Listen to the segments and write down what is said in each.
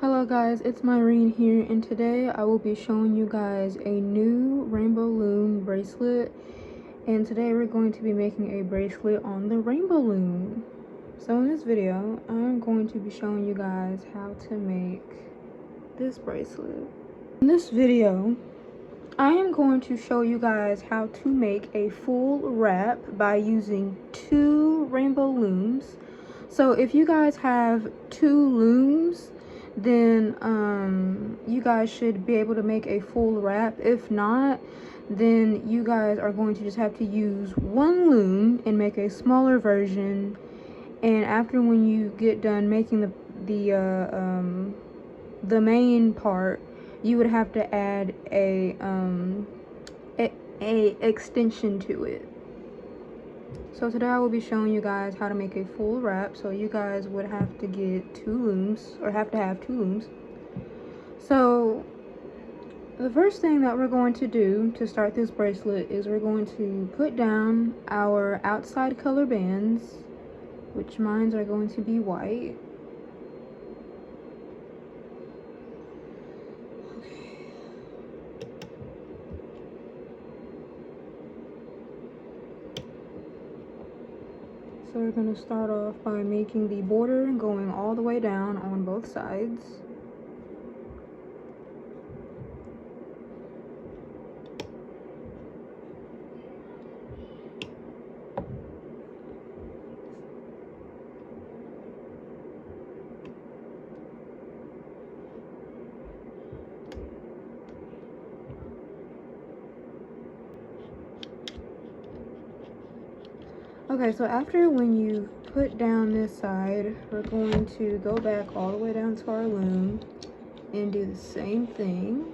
Hello guys, it's Myrene here, and today I will be showing you guys a new rainbow loom bracelet. And today we're going to be making a bracelet on the rainbow loom. So in this video, I'm going to be showing you guys how to make this bracelet. In this video, I am going to show you guys how to make a full wrap by using 2 rainbow looms. So if you guys have 2 looms, then you guys should be able to make a full wrap. If not, then you guys are going to just have to use 1 loom and make a smaller version. And after, when you get done making the main part, you would have to add a extension to it. So today I will be showing you guys how to make a full wrap. So you guys would have to get 2 looms, or have to have 2 looms. So the first thing that we're going to do to start this bracelet is we're going to put down our outside color bands, which mine are going to be white. So we're going to start off by making the border going all the way down on both sides. Okay, so after when you put down this side, we're going to go back all the way down to our loom and do the same thing.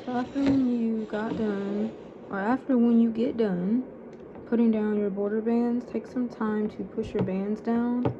So after when you got done, or after when you get done putting down your border bands, take some time to push your bands down.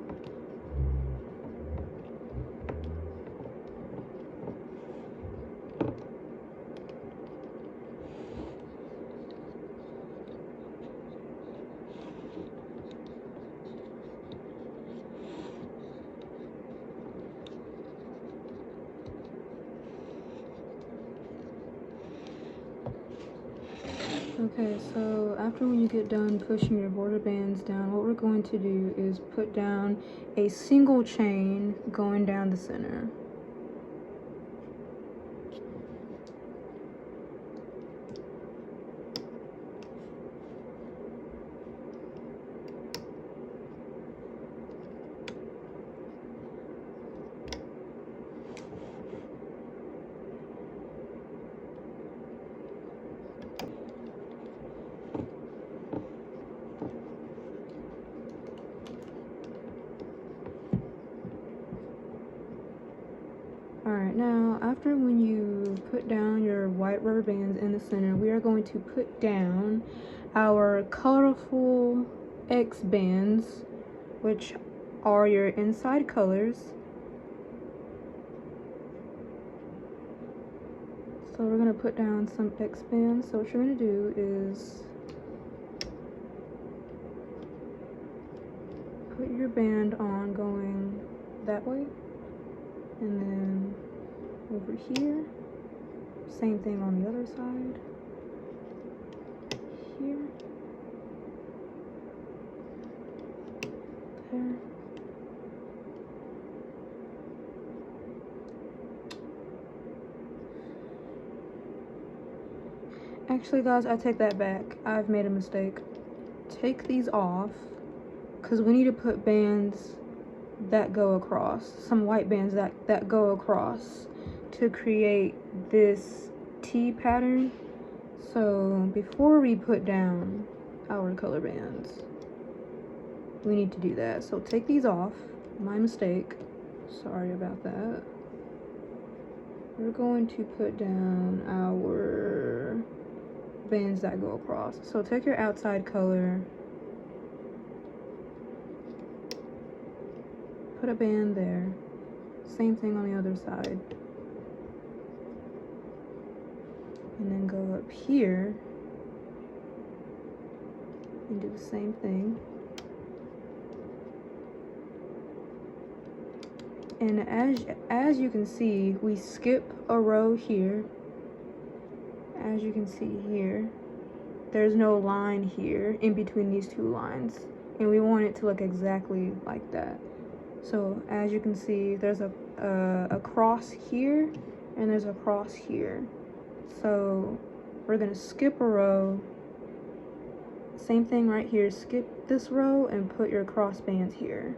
Okay, so after when you get done pushing your border bands down, what we're going to do is put down a single chain going down the center. Alright, now after when you put down your white rubber bands in the center, we are going to put down our colorful X bands, which are your inside colors. So we're going to put down some X bands. So what you're going to do is put your band on going that way, and then over here, same thing on the other side, here, there. Actually guys, I take that back. I've made a mistake. Take these off, because we need to put bands that go across, some white bands that go across to create this T pattern. So before we put down our color bands, we need to do that. So take these off. My mistake. Sorry about that. We're going to put down our bands that go across. So take your outside color, put a band there, same thing on the other side, and then go up here and do the same thing. And as you can see, we skip a row here. As you can see here, there's no line here in between these two lines, and we want it to look exactly like that. So as you can see, there's a cross here and there's a cross here. So we're gonna skip a row, same thing right here, skip this row and put your cross bands here.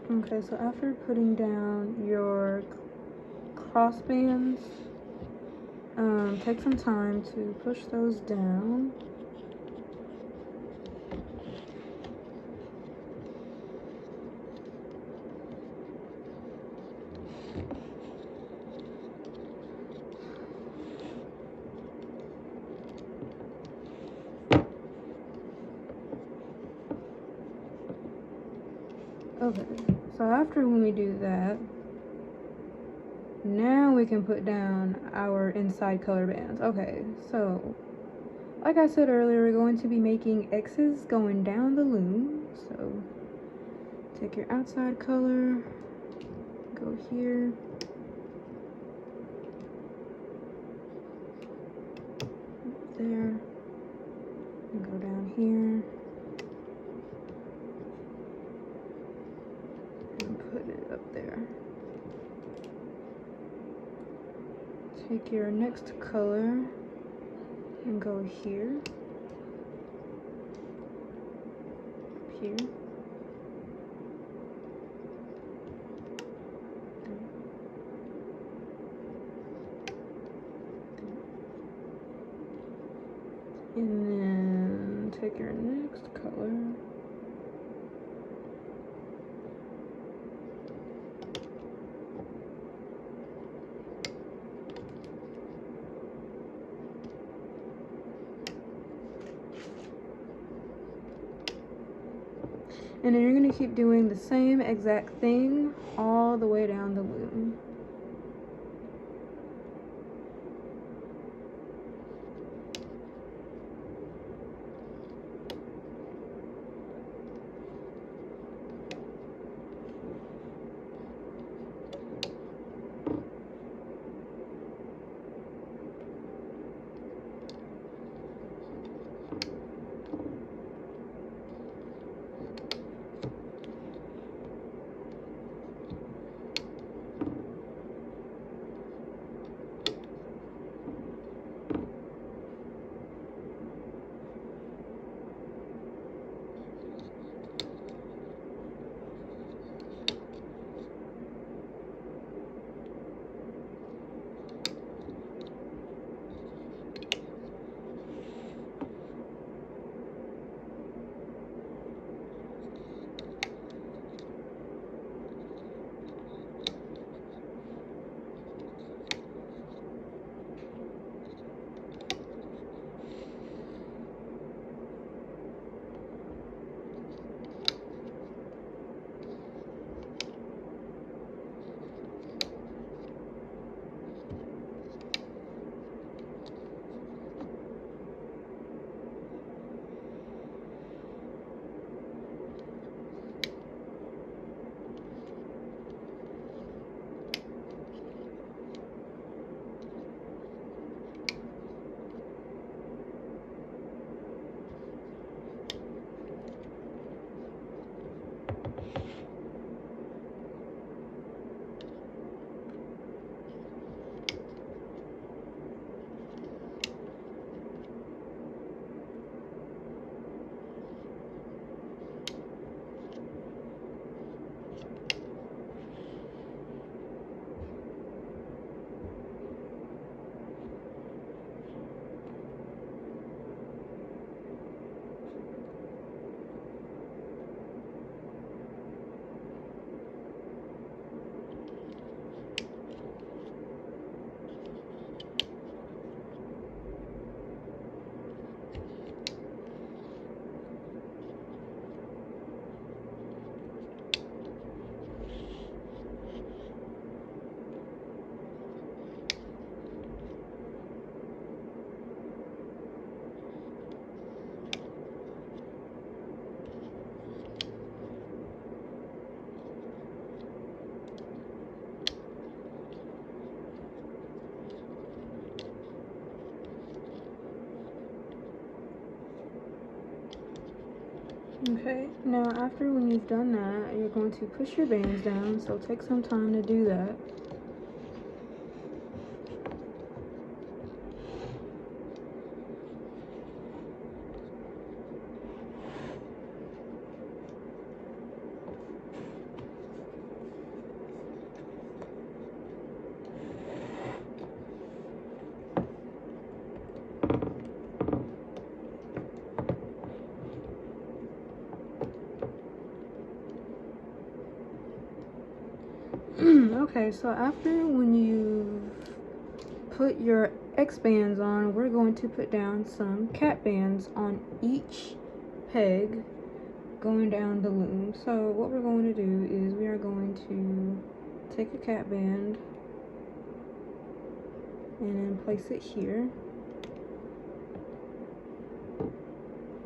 Okay, so after putting down your cross bands, take some time to push those down. Okay, so after when we do that, now we can put down our inside color bands. Okay, so like I said earlier, we're going to be making X's going down the loom. So take your outside color, go here, there, and go down here, and put it up there. Take your next color and go here. here. And then take your next color. And then you're going to keep doing the same exact thing all the way down the loom. Okay, now after when you've done that, you're going to push your bands down, so take some time to do that. Okay, so after when you've put your X bands on, we're going to put down some cat bands on each peg going down the loom. So what we're going to do is we are going to take a cat band and then place it here.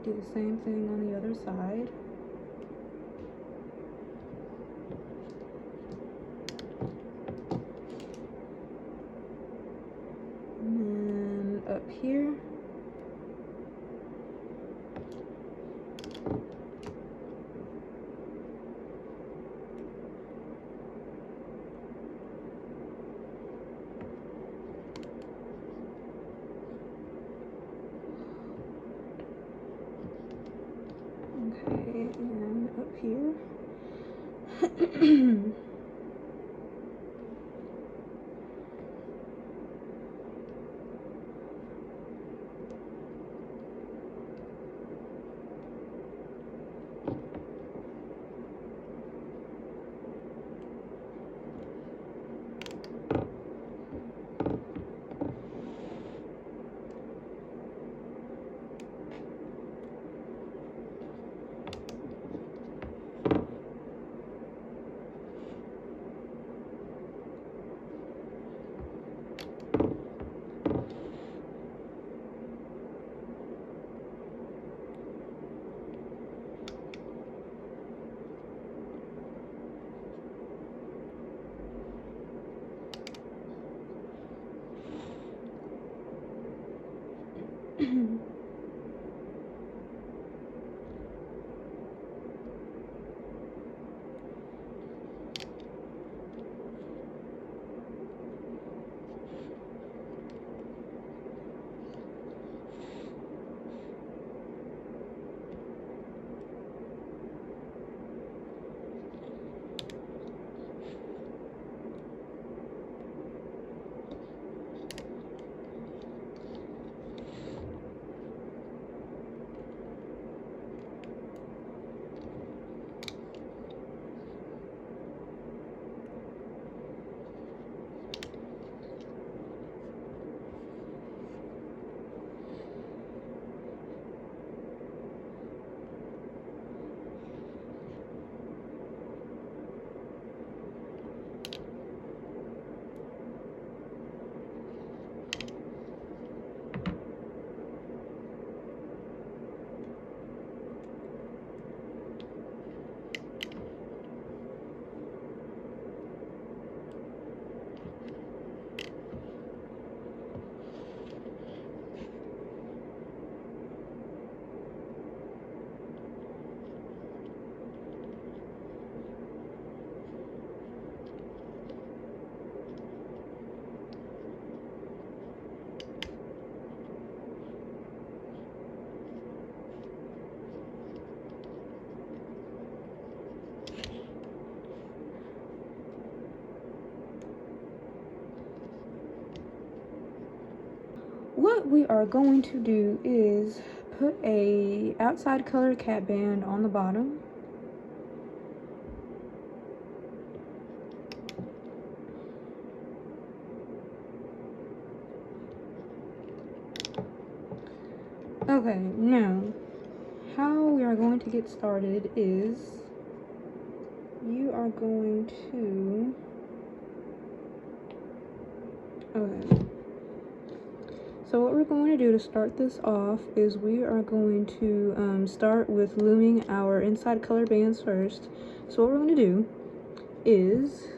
Do the same thing on the other side. And then up here. Okay, and here. What we are going to do is put a outside color cap band on the bottom. Okay, now how we are going to get started is you are going to, okay, so what we're going to do to start this off is we are going to start with looming our inside color bands first. So what we're going to do is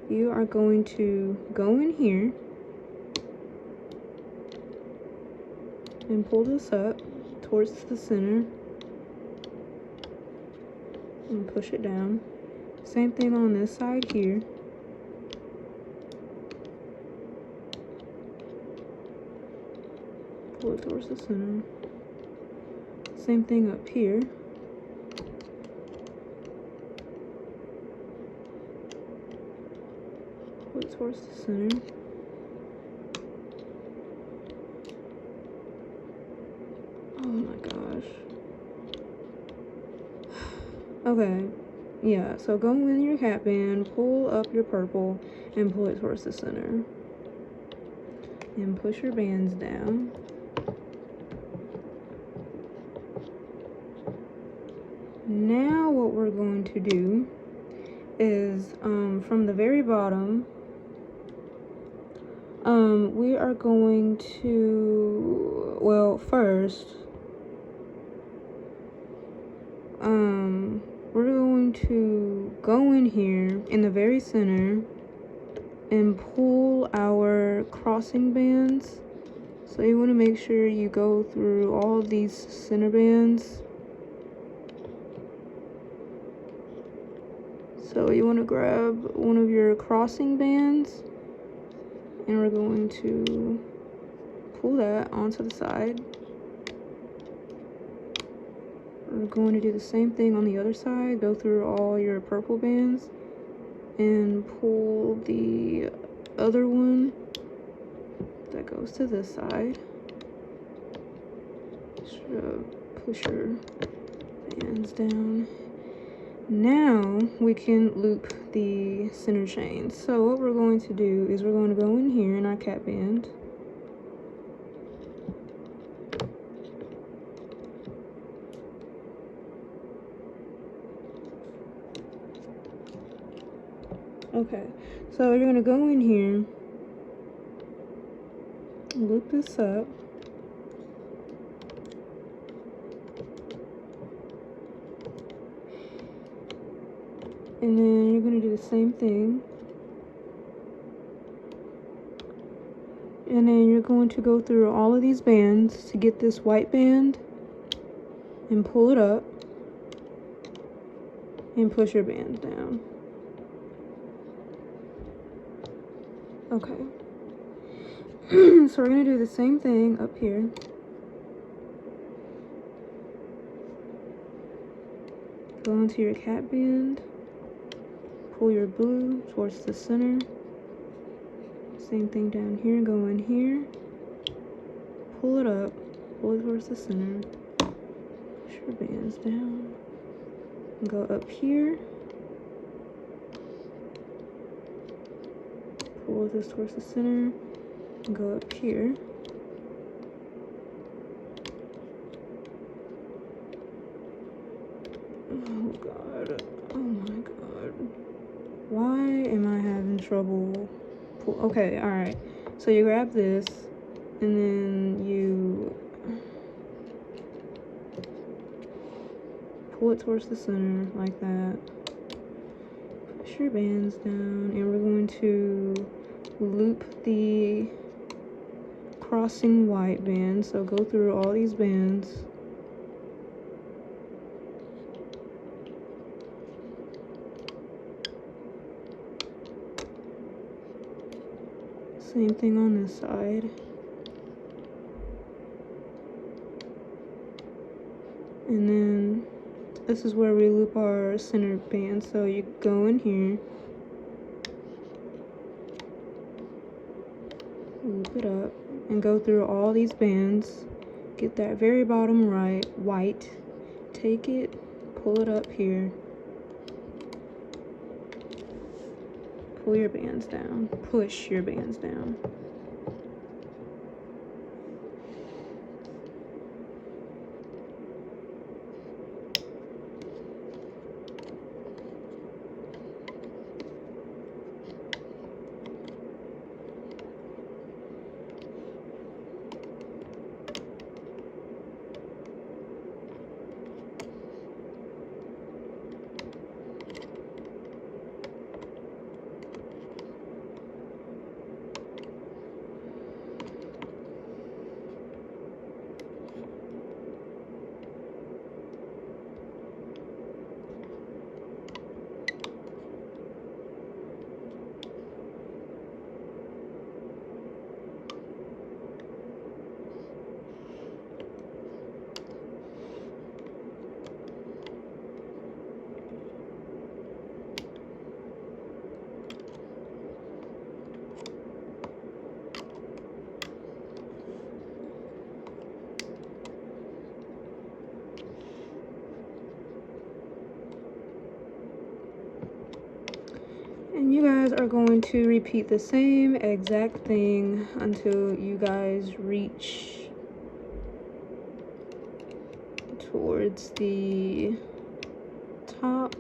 you are going to go in here and pull this up towards the center and push it down. Same thing on this side here. Pull it towards the center. Same thing up here. Pull it towards the center. Oh my gosh. Okay, yeah, so go in your cap band, pull up your purple, and pull it towards the center. And push your bands down. Now what we're going to do is, from the very bottom, we are going to, well, first, we're going to go in here in the very center and pull our crossing bands. So you want to make sure you go through all of these center bands. So you want to grab one of your crossing bands and we're going to pull that onto the side. I'm going to do the same thing on the other side. Go through all your purple bands and pull the other one that goes to this side. Just push your bands down. Now we can loop the center chain. So what we're going to do is we're going to go in here in our cap band. Okay, so you're gonna go in here, loop this up, and then you're gonna do the same thing, and then you're going to go through all of these bands to get this white band and pull it up and push your bands down. Okay. So we're gonna do the same thing up here. Go into your cap band, pull your blue towards the center. Same thing down here, go in here, pull it up, pull it towards the center, push your bands down, and go up here, pull this towards the center, and go up here. Oh god, oh my god. Why am I having trouble? Okay, alright. So you grab this, and then you pull it towards the center like that. Push your bands down, and we're going to loop the crossing white band. So go through all these bands. Same thing on this side. And then this is where we loop our center band. So you go in here, loop it up, and go through all these bands. Get that very bottom right, white. Take it, pull it up here. Pull your bands down, push your bands down. And you guys are going to repeat the same exact thing until you guys reach towards the top.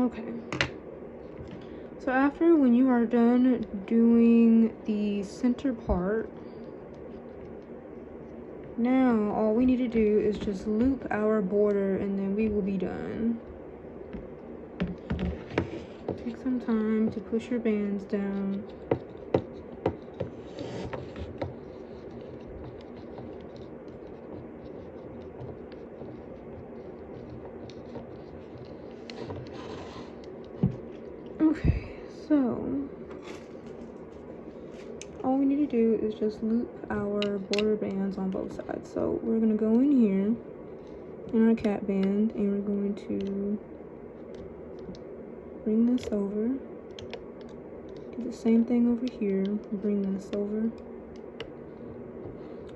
Okay. So after, when you are done doing the center part, now all we need to do is just loop our border and then we will be done. Take some time to push your bands down. Okay, so all we need to do is just loop our border bands on both sides. So we're going to go in here in our cap band and we're going to bring this over. Do the same thing over here, bring this over.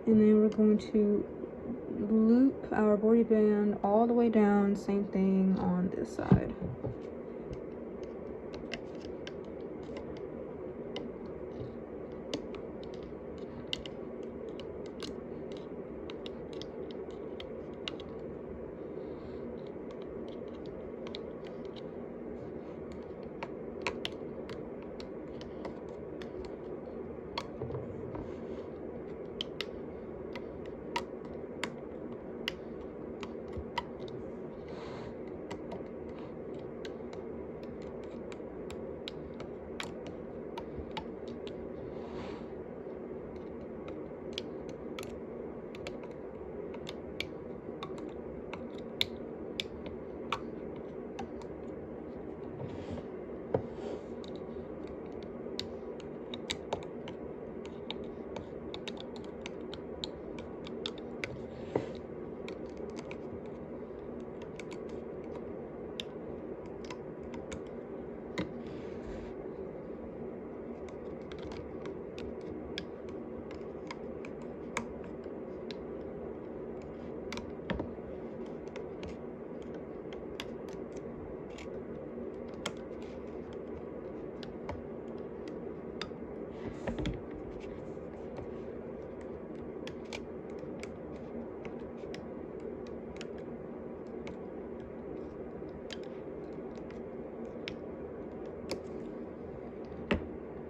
And then we're going to loop our border band all the way down, same thing on this side.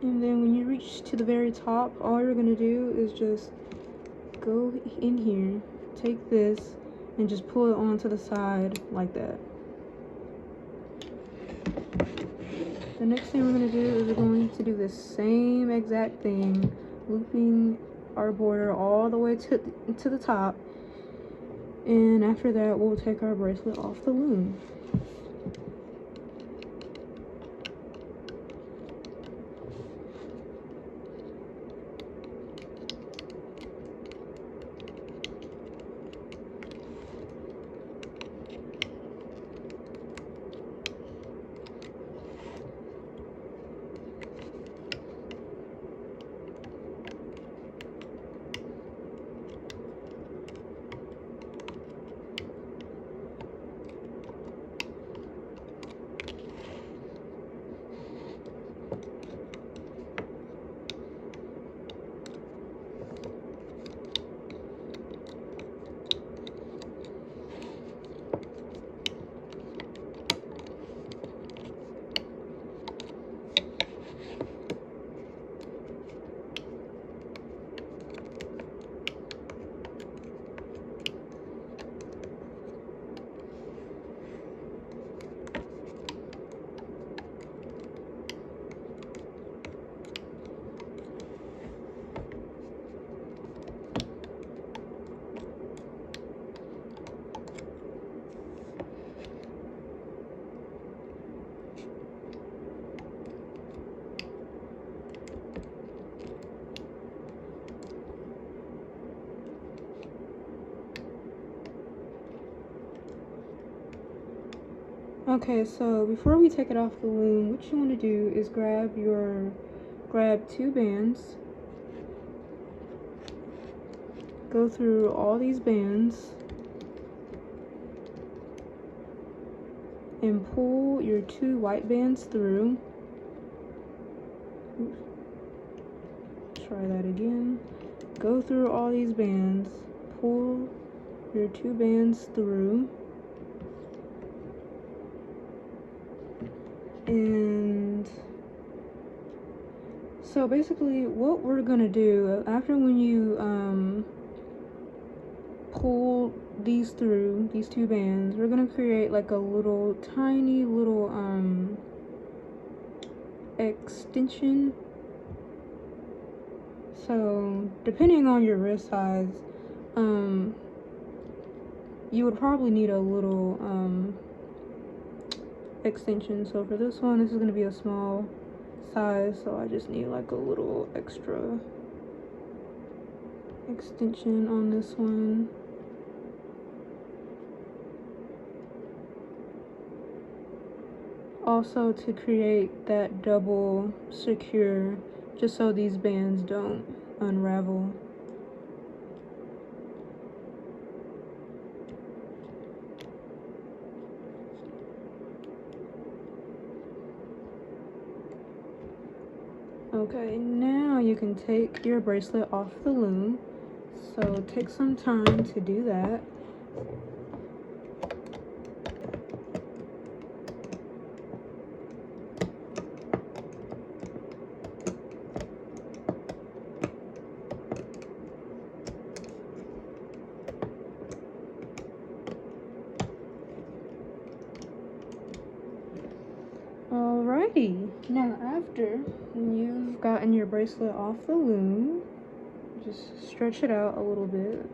And then when you reach to the very top, all you're gonna do is just go in here, take this, and just pull it onto the side like that. The next thing we're gonna do is we're going to do the same exact thing, looping our border all the way to the top. And after that, we'll take our bracelet off the loom. Okay, so before we take it off the loom, what you want to do is grab two bands, go through all these bands, and pull your two white bands through. Oops. Try that again. Go through all these bands, pull your two bands through. And so basically what we're gonna do after, when you pull these through these two bands, we're gonna create like a little tiny little extension. So depending on your wrist size, you would probably need a little extension. So for this one, this is going to be a small size, so I just need like a little extra extension on this one. Also to create that double secure, just so these bands don't unravel. Okay, now you can take your bracelet off the loom. So take some time to do that. Alrighty, now after you've gotten your bracelet off the loom, just stretch it out a little bit.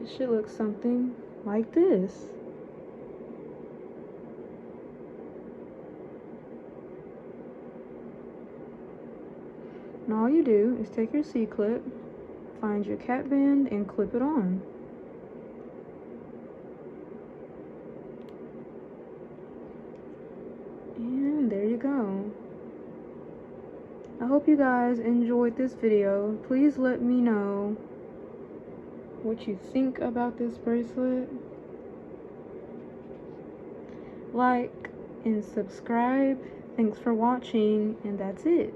It should look something like this. And all you do is take your C-clip, find your cap band, and clip it on. And there you go. I hope you guys enjoyed this video. Please let me know what you think about this bracelet. Like and subscribe. Thanks for watching, and that's it.